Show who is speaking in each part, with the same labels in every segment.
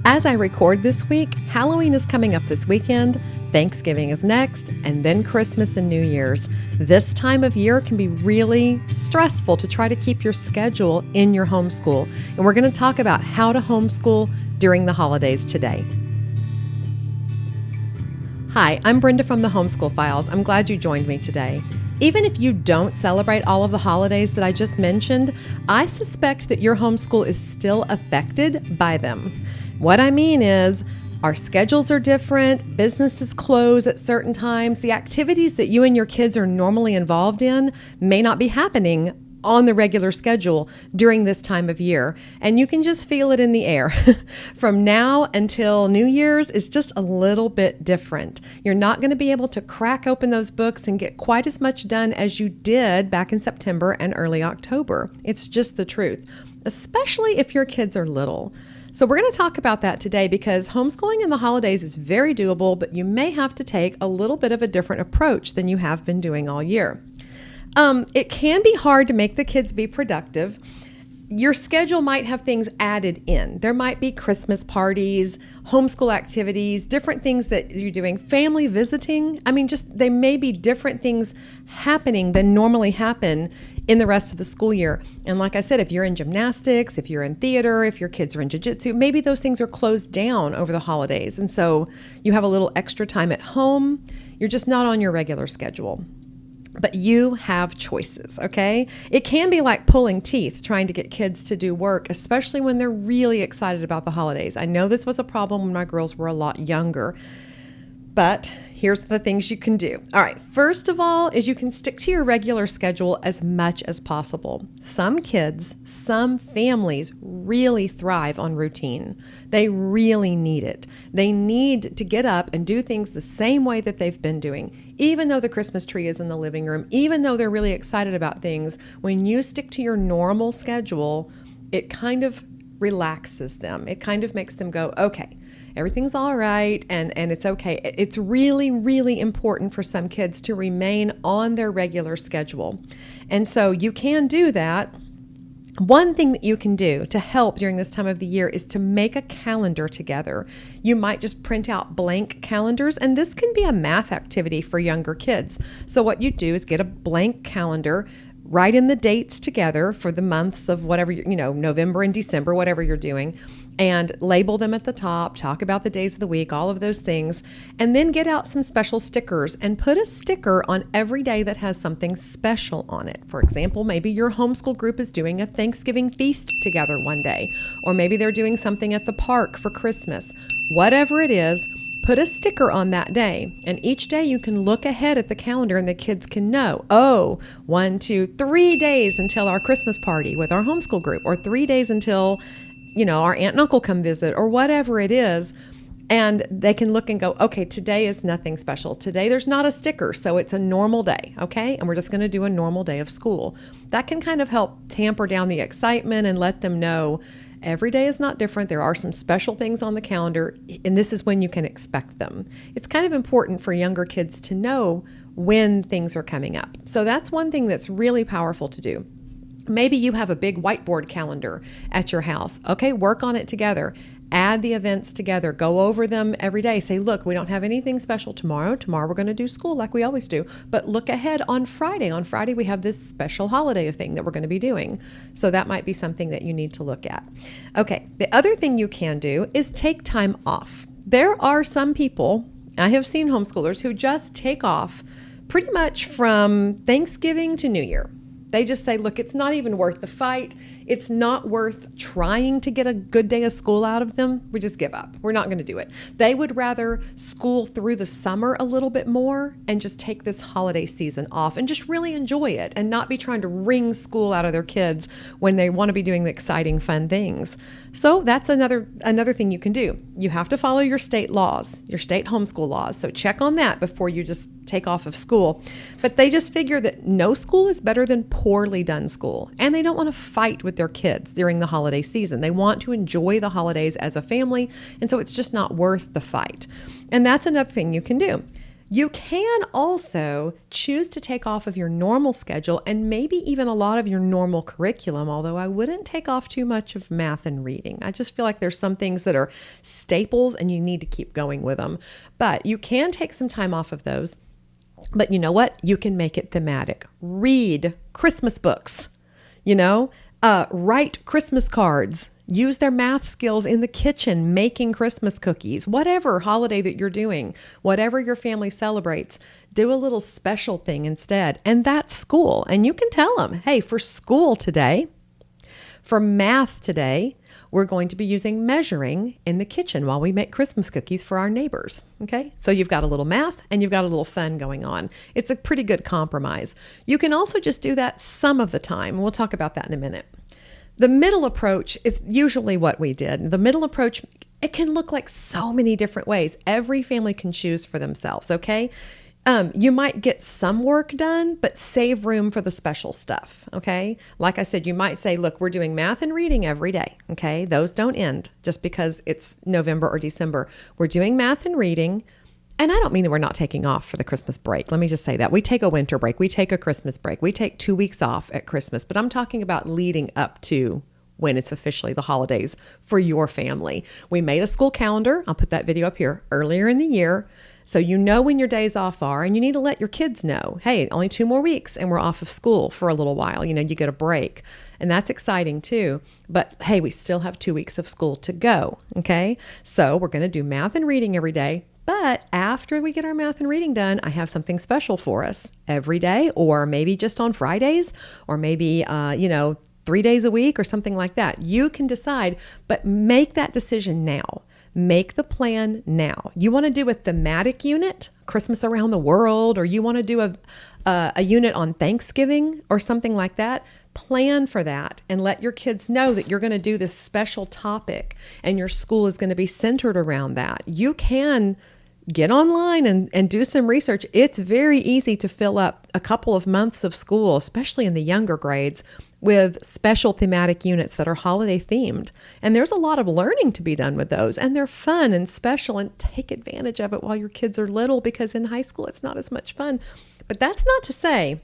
Speaker 1: As I record this week, Halloween is coming up this weekend, Thanksgiving is next, and then Christmas and New Year's. This time of year can be really stressful to try to keep your schedule in your homeschool. And we're going to talk about how to homeschool during the holidays today. Hi, I'm Brenda from the Homeschool Files. I'm glad you joined me today. Even if you don't celebrate all of the holidays that I just mentioned, I suspect that your homeschool is still affected by them. What I mean is, our schedules are different, businesses close at certain times, the activities that you and your kids are normally involved in may not be happening on the regular schedule during this time of year. And you can just feel it in the air. From now until New Year's is just a little bit different. You're not going to be able to crack open those books and get quite as much done as you did back in September and early October. It's just the truth, especially if your kids are little. So we're going to talk about that today because homeschooling in the holidays is very doable, but you may have to take a little bit of a different approach than you have been doing all year. It can be hard to make the kids be productive. Your schedule might have things added in. There might be Christmas parties, homeschool activities, different things that you're doing, family visiting. They may be different things happening than normally happen in the rest of the school year. And like I said, if you're in gymnastics, if you're in theater, if your kids are in jiu-jitsu, maybe those things are closed down over the holidays. And so you have a little extra time at home. You're just not on your regular schedule. But you have choices, okay? It can be like pulling teeth trying to get kids to do work, especially when they're really excited about the holidays. I know this was a problem when my girls were a lot younger, but here's the things you can do. All right, first of all is you can stick to your regular schedule as much as possible. Some kids, some families really thrive on routine. They really need it. They need to get up and do things the same way that they've been doing. Even though the Christmas tree is in the living room, even though they're really excited about things, when you stick to your normal schedule, it kind of relaxes them. It kind of makes them go, okay, everything's all right, and it's okay. It's really, really important for some kids to remain on their regular schedule. And so you can do that. One thing that you can do to help during this time of the year is to make a calendar together. You might just print out blank calendars, and this can be a math activity for younger kids. So what you do is get a blank calendar, write in the dates together for the months of whatever, November and December, whatever you're doing, and label them at the top, talk about the days of the week, all of those things, and then get out some special stickers and put a sticker on every day that has something special on it. For example, maybe your homeschool group is doing a Thanksgiving feast together one day, or maybe they're doing something at the park for Christmas. Whatever it is, put a sticker on that day, and each day you can look ahead at the calendar and the kids can know, 1, 2, 3 days until our Christmas party with our homeschool group, or 3 days until our aunt and uncle come visit, or whatever it is. And they can look and go, okay, today is nothing special. Today there's not a sticker, so it's a normal day, okay? And we're just going to do a normal day of school. That can kind of help tamper down the excitement and let them know every day is not different. There are some special things on the calendar, and this is when you can expect them. It's kind of important for younger kids to know when things are coming up. So that's one thing that's really powerful to do. Maybe you have a big whiteboard calendar at your house. Okay, work on it together. Add the events together. Go over them every day. Say, look, we don't have anything special tomorrow. Tomorrow we're going to do school like we always do. But look ahead on Friday. On Friday we have this special holiday thing that we're going to be doing. So that might be something that you need to look at. Okay, the other thing you can do is take time off. There are some people, I have seen homeschoolers, who just take off pretty much from Thanksgiving to New Year. They just say, look, it's not even worth the fight. It's not worth trying to get a good day of school out of them. We just give up. We're not going to do it. They would rather school through the summer a little bit more and just take this holiday season off and just really enjoy it and not be trying to wring school out of their kids when they want to be doing the exciting, fun things. So that's another thing you can do. You have to follow your state laws, your state homeschool laws. So check on that before you just take off of school. But they just figure that no school is better than poorly done school. And they don't want to fight with their kids during the holiday season. They want to enjoy the holidays as a family. And so it's just not worth the fight. And that's another thing you can do. You can also choose to take off of your normal schedule and maybe even a lot of your normal curriculum, although I wouldn't take off too much of math and reading. I just feel like there's some things that are staples and you need to keep going with them. But you can take some time off of those. But you know what? You can make it thematic. Read Christmas books, write Christmas cards. Use their math skills in the kitchen, making Christmas cookies, whatever holiday that you're doing, whatever your family celebrates, do a little special thing instead. And that's school. And you can tell them, hey, for school today, for math today, we're going to be using measuring in the kitchen while we make Christmas cookies for our neighbors. Okay. So you've got a little math and you've got a little fun going on. It's a pretty good compromise. You can also just do that some of the time. We'll talk about that in a minute. The middle approach is usually what we did. The middle approach, it can look like so many different ways. Every family can choose for themselves, okay? You might get some work done, but save room for the special stuff, okay? Like I said, you might say, look, we're doing math and reading every day, okay? Those don't end just because it's November or December. We're doing math and reading. And I don't mean that we're not taking off for the Christmas break. Let me just say that. We take a winter break. We take a Christmas break. We take 2 weeks off at Christmas. But I'm talking about leading up to when it's officially the holidays for your family. We made a school calendar. I'll put that video up here earlier in the year. So you know when your days off are, and you need to let your kids know, hey, only 2 more weeks and we're off of school for a little while. You get a break. And that's exciting too. But hey, we still have 2 weeks of school to go. Okay. So we're going to do math and reading every day. But after we get our math and reading done, I have something special for us every day, or maybe just on Fridays, or maybe, 3 days a week or something like that. You can decide, but make that decision now. Make the plan now. You want to do a thematic unit, Christmas around the world, or you want to do a unit on Thanksgiving or something like that. Plan for that and let your kids know that you're going to do this special topic and your school is going to be centered around that. You can get online and do some research. It's very easy to fill up a couple of months of school, especially in the younger grades, with special thematic units that are holiday themed. And there's a lot of learning to be done with those. And they're fun and special, and take advantage of it while your kids are little, because in high school, it's not as much fun. But that's not to say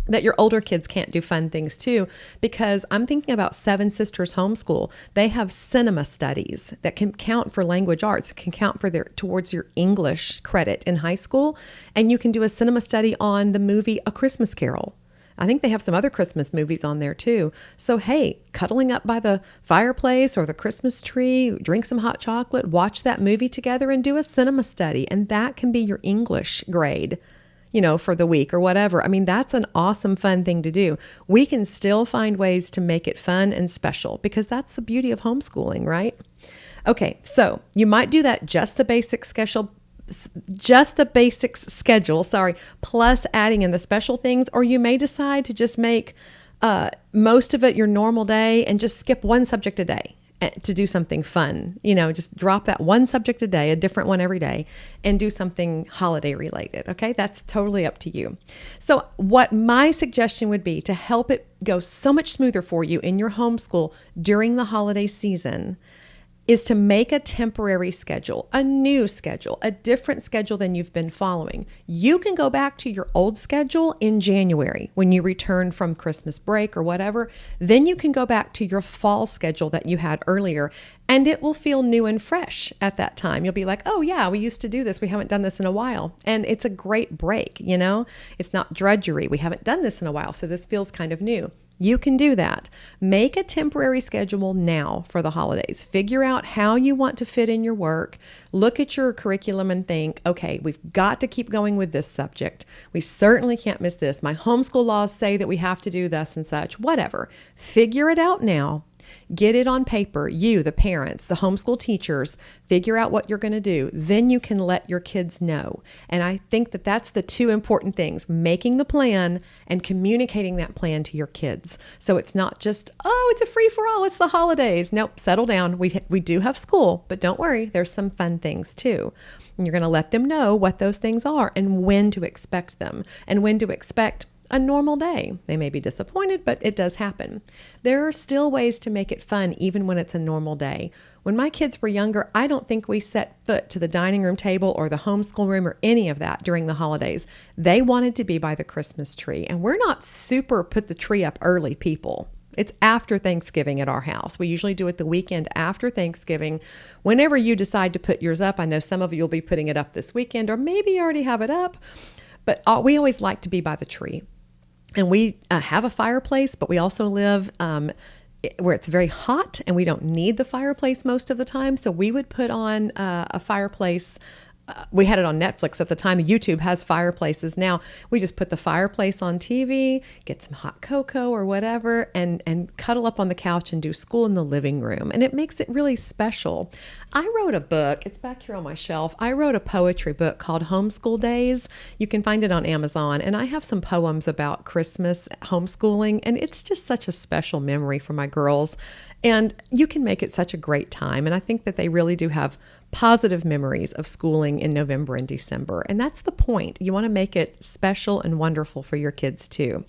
Speaker 1: that your older kids can't do fun things too, because I'm thinking about Seven Sisters Homeschool. They have cinema studies that can count for language arts, can count for towards your English credit in high school. And you can do a cinema study on the movie A Christmas Carol. I think they have some other Christmas movies on there too. So, hey, cuddling up by the fireplace or the Christmas tree, drink some hot chocolate, watch that movie together and do a cinema study. And that can be your English grade, for the week or whatever. I mean, that's an awesome, fun thing to do. We can still find ways to make it fun and special, because that's the beauty of homeschooling, right? Okay, so you might do that just the basics schedule, plus adding in the special things, or you may decide to just make most of it your normal day and just skip one subject a day to do something fun. Just drop that one subject a day, a different one every day, and do something holiday related. Okay, that's totally up to you. So what my suggestion would be to help it go so much smoother for you in your homeschool during the holiday season is to make a temporary schedule, a new schedule, a different schedule than you've been following. You can go back to your old schedule in January when you return from Christmas break or whatever. Then you can go back to your fall schedule that you had earlier, and it will feel new and fresh at that time. You'll be like, oh yeah, we used to do this. We haven't done this in a while. And it's a great break, It's not drudgery. We haven't done this in a while, so this feels kind of new. You can do that. Make a temporary schedule now for the holidays. Figure out how you want to fit in your work. Look at your curriculum and think, okay, we've got to keep going with this subject. We certainly can't miss this. My homeschool laws say that we have to do thus and such, whatever. Figure it out now. Get it on paper. You, the parents, the homeschool teachers, figure out what you're going to do. Then you can let your kids know. And I think that that's the two important things: making the plan and communicating that plan to your kids. So it's not just, oh, it's a free for all, it's the holidays. Nope, settle down. We do have school, but don't worry, there's some fun things too. And you're going to let them know what those things are and when to expect them, and when to expect a normal day. They may be disappointed, but it does happen. There are still ways to make it fun even when it's a normal day. When my kids were younger, I don't think we set foot to the dining room table or the homeschool room or any of that during the holidays. They wanted to be by the Christmas tree, and we're not super put the tree up early people. It's after Thanksgiving at our house. We usually do it the weekend after Thanksgiving. Whenever you decide to put yours up, I know some of you will be putting it up this weekend, or maybe you already have it up, but we always like to be by the tree. And we have a fireplace, but we also live where it's very hot and we don't need the fireplace most of the time. So we would put on a fireplace. We had it on Netflix at the time. YouTube has fireplaces now. We just put the fireplace on TV, get some hot cocoa or whatever, and cuddle up on the couch and do school in the living room. And it makes it really special. I wrote a book. It's back here on my shelf. I wrote a poetry book called Homeschool Days. You can find it on Amazon. And I have some poems about Christmas homeschooling. And it's just such a special memory for my girls. And you can make it such a great time. And I think that they really do have positive memories of schooling in November and December. And that's the point. You want to make it special and wonderful for your kids too.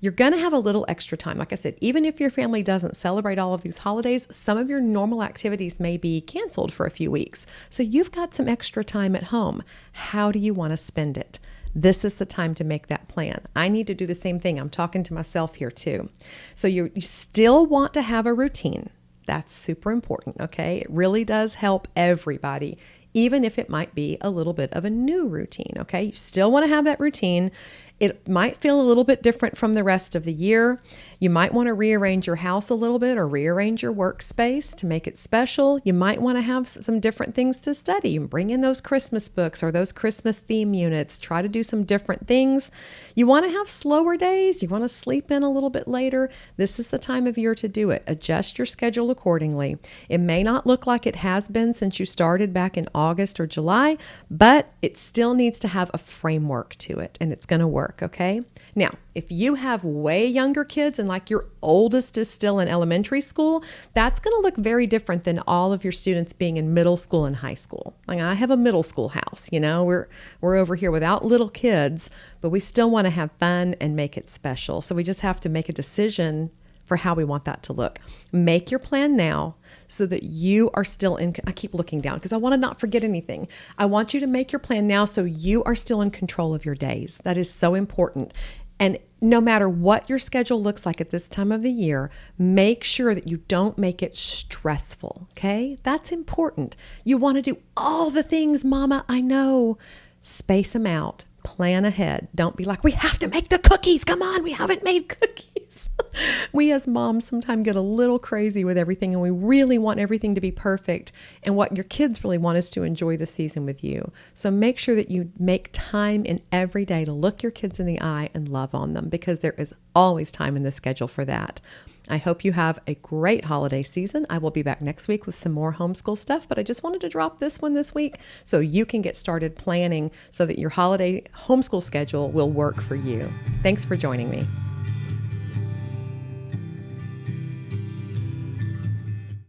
Speaker 1: You're going to have a little extra time. Like I said, even if your family doesn't celebrate all of these holidays, some of your normal activities may be canceled for a few weeks. So you've got some extra time at home. How do you want to spend it? This is the time to make that plan. I need to do the same thing. I'm talking to myself here too. So you still want to have a routine. That's super important, okay? It really does help everybody, even if it might be a little bit of a new routine, okay? You still want to have that routine. It might feel a little bit different from the rest of the year. You might want to rearrange your house a little bit or rearrange your workspace to make it special. You might want to have some different things to study. Bring in those Christmas books or those Christmas theme units. Try to do some different things. You want to have slower days. You want to sleep in a little bit later. This is the time of year to do it. Adjust your schedule accordingly. It may not look like it has been since you started back in August or July, but it still needs to have a framework to it, and it's going to work. Okay. Now, if you have way younger kids and like your oldest is still in elementary school, that's going to look very different than all of your students being in middle school and high school. Like I have a middle school house, we're over here without little kids, but we still want to have fun and make it special. So we just have to make a decision for how we want that to look. Make your plan now so that you are still in, I keep looking down because I want to not forget anything. I want you to make your plan now so you are still in control of your days. That is so important. And no matter what your schedule looks like at this time of the year, make sure that you don't make it stressful, okay? That's important. You want to do all the things, Mama, I know. Space them out. Plan ahead. Don't be like, we have to make the cookies. Come on, we haven't made cookies. We as moms sometimes get a little crazy with everything, and we really want everything to be perfect. And what your kids really want is to enjoy the season with you. So make sure that you make time in every day to look your kids in the eye and love on them, because there is always time in the schedule for that. I hope you have a great holiday season. I will be back next week with some more homeschool stuff, but I just wanted to drop this one this week so you can get started planning so that your holiday homeschool schedule will work for you. Thanks for joining me.